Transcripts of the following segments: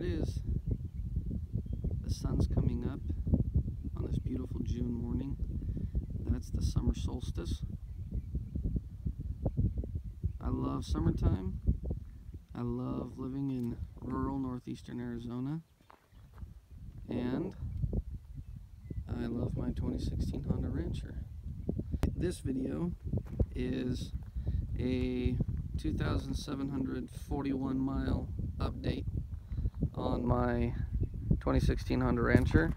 it is. The sun's coming up on this beautiful June morning. That's the summer solstice. I love summertime. I love living in rural northeastern Arizona. And I love my 2016 Honda Rancher. This video is a 2,741 mile update on my 2016 Honda Rancher.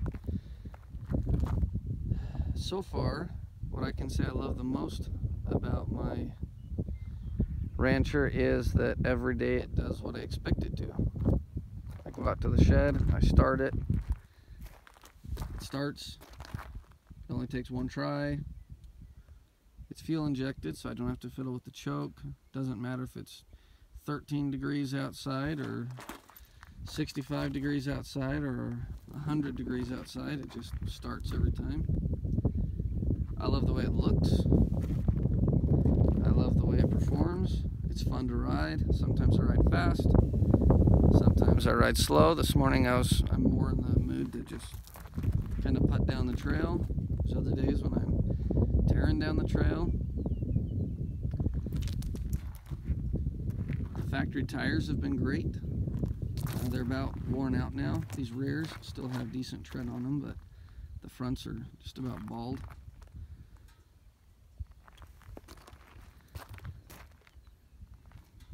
So far, what I can say I love the most about my Rancher is that every day it does what I expect it to. I go out to the shed, I start it, it starts, it only takes one try. It's fuel injected, so I don't have to fiddle with the choke. Doesn't matter if it's 13 degrees outside or 65 degrees outside or 100 degrees outside. It just starts every time. I love the way it looks. I love the way it performs. It's fun to ride. Sometimes I ride fast. Sometimes I ride slow. This morning I'm more in the mood to just kind of putt down the trail. There's other days when I'm tearing down the trail. The factory tires have been great. They're about worn out now. These rears still have decent tread on them, but the fronts are just about bald.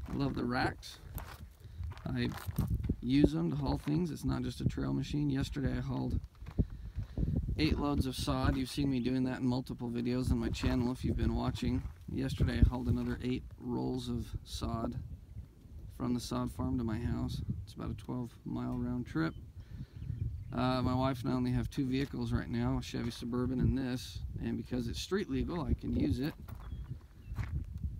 I love the racks. I use them to haul things. It's not just a trail machine. Yesterday I hauled 8 loads of sod. You've seen me doing that in multiple videos on my channel if you've been watching. Yesterday I hauled another 8 rolls of sod from the sod farm to my house. It's about a 12-mile round trip. My wife and I only have 2 vehicles right now, a Chevy Suburban and this, and because it's street legal I can use it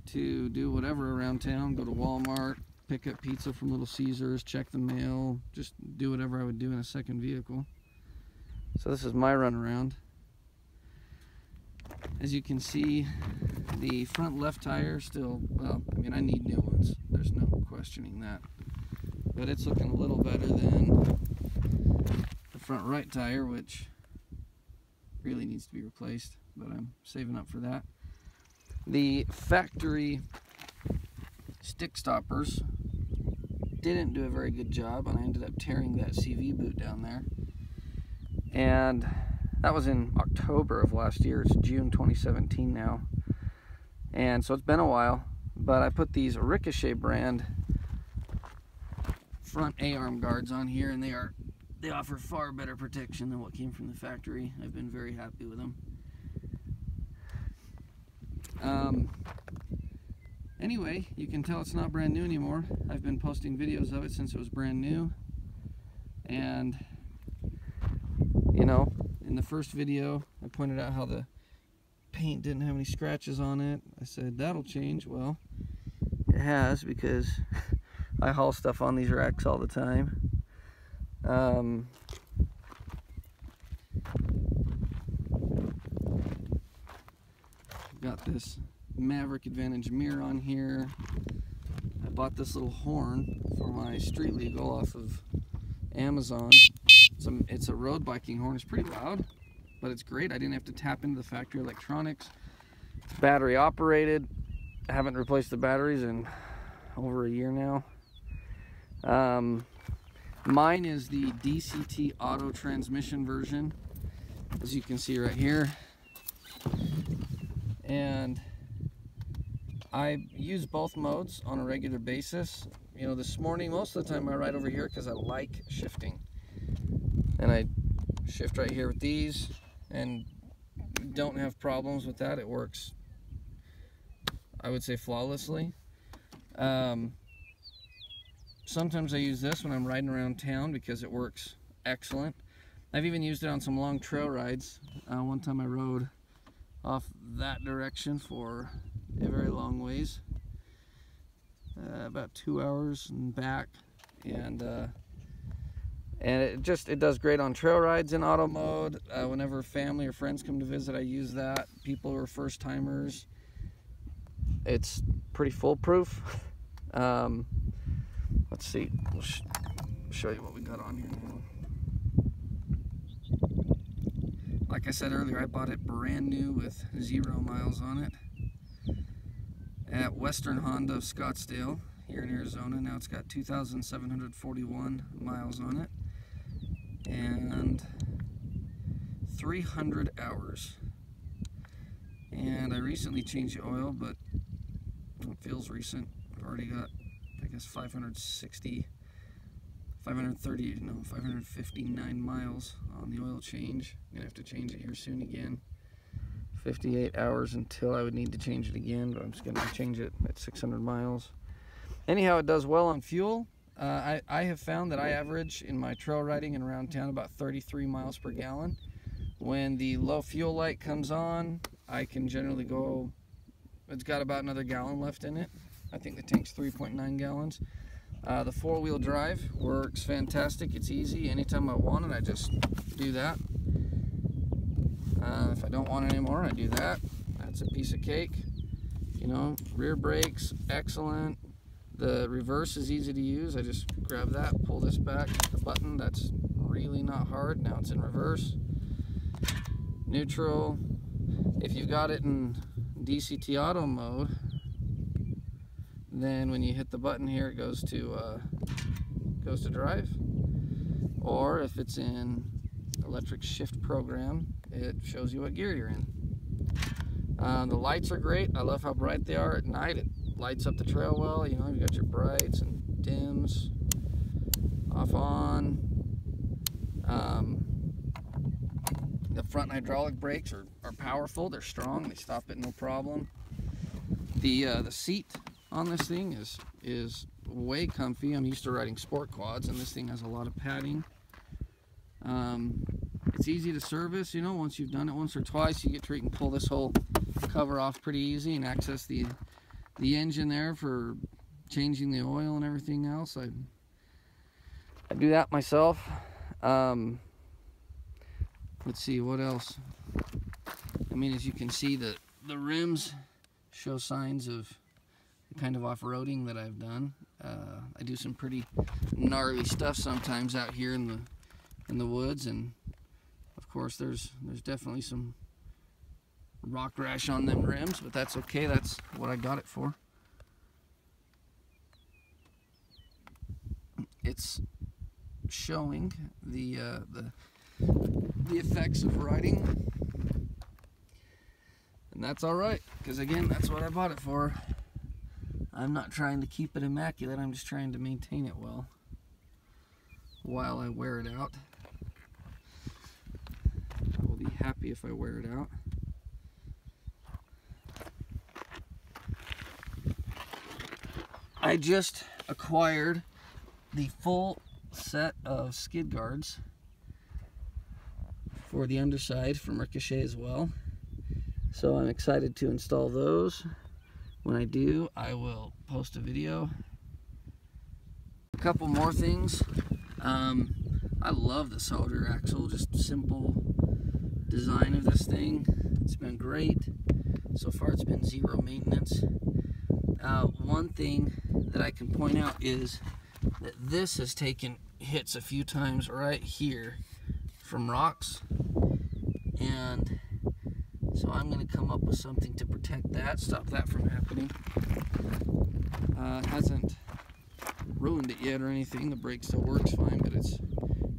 to do whatever around town, go to Walmart, pick up pizza from Little Caesars, check the mail, just do whatever I would do in a second vehicle. So this is my run around. As you can see, the front left tire still, well, I mean I need new ones, there's no questioning that, but it's looking a little better than the front right tire, which really needs to be replaced, but I'm saving up for that. The factory stick stoppers didn't do a very good job, and I ended up tearing that CV boot down there. And that was in October of last year. It's June 2017 now. And so it's been a while, but I put these Ricochet brand front A-arm guards on here, and they offer far better protection than what came from the factory. I've been very happy with them. Anyway, you can tell it's not brand new anymore. I've been posting videos of it since it was brand new. And you know, in the first video, I pointed out how the paint didn't have any scratches on it. I said, that'll change. Well, it has, because I haul stuff on these racks all the time. Got this Maverick Advantage mirror on here. I bought this little horn for my street legal off of Amazon. It's a road biking horn. It's pretty loud, but it's great. I didn't have to tap into the factory electronics. It's battery operated. I haven't replaced the batteries in over a year now. Mine is the DCT auto transmission version, as you can see right here. And I use both modes on a regular basis. You know, this morning, most of the time I ride over here because I like shifting. And I shift right here with these and don't have problems with that. It works, I would say, flawlessly. Sometimes I use this when I'm riding around town because it works excellent. I've even used it on some long trail rides. One time I rode off that direction for a very long ways, about 2 hours and back, and it does great on trail rides in auto mode. Whenever family or friends come to visit, I use that. People who are first timers, it's pretty foolproof. Let's see, we'll show you what we got on here now. Like I said earlier, I bought it brand new with 0 miles on it at Western Honda of Scottsdale here in Arizona. Now it's got 2,741 miles on it and 300 hours. And I recently changed the oil, but it feels recent. I've already got, I guess, 559 miles on the oil change. I'm gonna have to change it here soon again. 58 hours until I would need to change it again, but I'm just gonna change it at 600 miles. Anyhow, it does well on fuel. I have found that I average in my trail riding and around town about 33 miles per gallon. When the low fuel light comes on, I can generally go, it's got about another gallon left in it. I think the tank's 3.9 gallons. The 4-wheel drive works fantastic. It's easy. Anytime I want it, I just do that. If I don't want it anymore, I do that. That's a piece of cake. You know, rear brakes, excellent. The reverse is easy to use. I just grab that, pull this back, the button. That's really not hard. Now it's in reverse. Neutral. If you've got it in DCT auto mode, then when you hit the button here, it goes to drive. Or if it's in electric shift program, it shows you what gear you're in. The lights are great. I love how bright they are at night. It lights up the trail well. You know, you got your brights and dims, off on. The front hydraulic brakes are powerful. They're strong. They stop it no problem. The seat on this thing is way comfy. I'm used to riding sport quads, and this thing has a lot of padding. It's easy to service. You know, once you've done it once or twice, you can pull this whole cover off pretty easy and access the engine there for changing the oil and everything else. I do that myself. Let's see what else. I mean, as you can see, the rims show signs of the kind of off-roading that I've done. I do some pretty gnarly stuff sometimes out here in the woods, and of course there's definitely some rock rash on them rims, but that's okay. That's what I got it for. It's showing the effects of riding, and that's all right, because again, that's what I bought it for. I'm not trying to keep it immaculate. I'm just trying to maintain it well while I wear it out. I will be happy if I wear it out. I just acquired the full set of skid guards for the underside from Ricochet as well. So I'm excited to install those. When I do, I will post a video. A couple more things. I love the solder axle, just simple design of this thing. It's been great. So far it's been 0 maintenance. One thing that I can point out is that this has taken hits a few times right here from rocks, and so I'm going to come up with something to protect that, stop that from happening. It hasn't ruined it yet or anything. The brake still works fine, but it's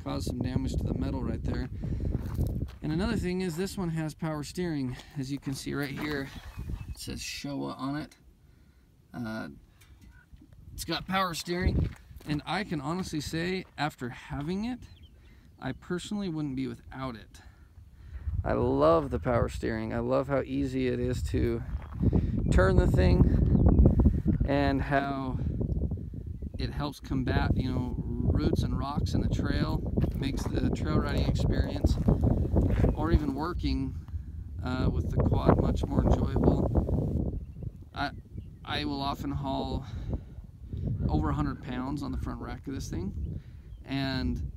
caused some damage to the metal right there. And another thing is this one has power steering. As you can see right here, it says Showa on it. It's got power steering, and I can honestly say, after having it, I personally wouldn't be without it. I love the power steering. I love how easy it is to turn the thing, and how it helps combat, you know, roots and rocks in the trail. It makes the trail riding experience, or even working with the quad, much more enjoyable. I will often haul over 100 pounds on the front rack of this thing, and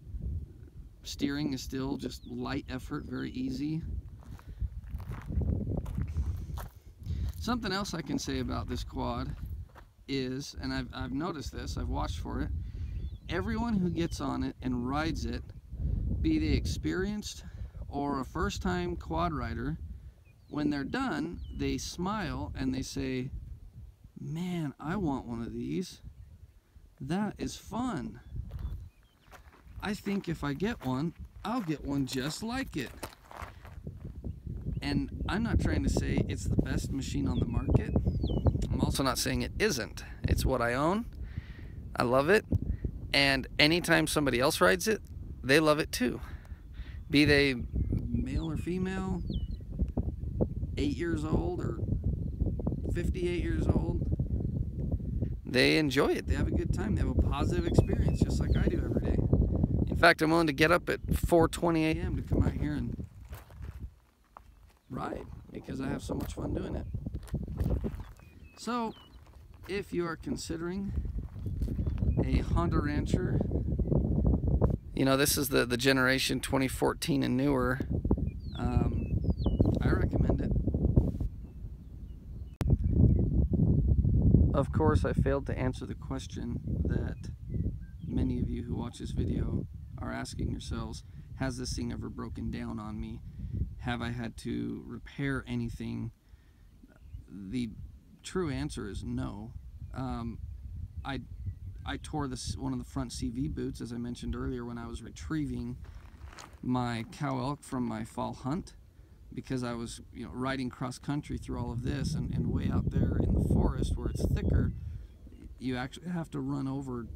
steering is still just light effort, very easy. Something else I can say about this quad is, and I've noticed this, I've watched for it, everyone who gets on it and rides it, be they experienced or a first-time quad rider, when they're done, they smile and they say, man, I want one of these. That is fun. I think if I get one, I'll get one just like it. And I'm not trying to say it's the best machine on the market. I'm also not saying it isn't. It's what I own. I love it. And anytime somebody else rides it, they love it too. Be they male or female, 8 years old or 58 years old, they enjoy it. They have a good time. They have a positive experience, just like I do every day. In fact, I'm willing to get up at 4:20 a.m. to come out here and ride because I have so much fun doing it. So, if you are considering a Honda Rancher, you know, this is the generation 2014 and newer, I recommend it. Of course, I failed to answer the question that many of you who watch this video are asking yourselves: has this thing ever broken down on me? Have I had to repair anything? The true answer is no. I tore one of the front CV boots, as I mentioned earlier, when I was retrieving my cow elk from my fall hunt, because I was, you know, riding cross country through all of this, and way out there in the forest where it's thicker, you actually have to run over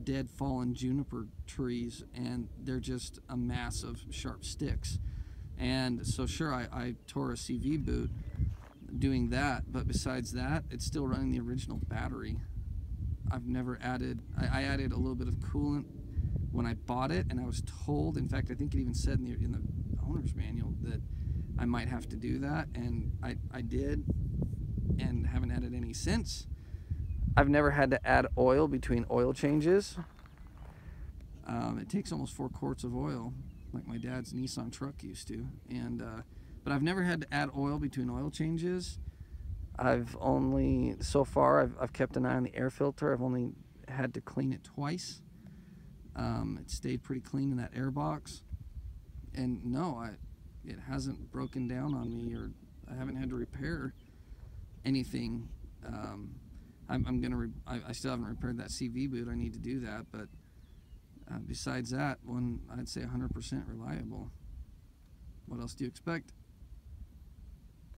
dead fallen juniper trees, and they're just a mass of sharp sticks. And so sure, I tore a CV boot doing that, but besides that, it's still running the original battery. I've never added, I added a little bit of coolant when I bought it, and I was told, in fact I think it even said in the owner's manual that I might have to do that, and I did, and haven't added any since. I've never had to add oil between oil changes. It takes almost 4 quarts of oil, like my dad's Nissan truck used to, and but I've never had to add oil between oil changes. I've only, so far, I've kept an eye on the air filter. I've only had to clean it twice. It stayed pretty clean in that air box, and no, it hasn't broken down on me, or I haven't had to repair anything. I still haven't repaired that CV boot. I need to do that, but besides that one, I'd say 100% reliable. What else do you expect?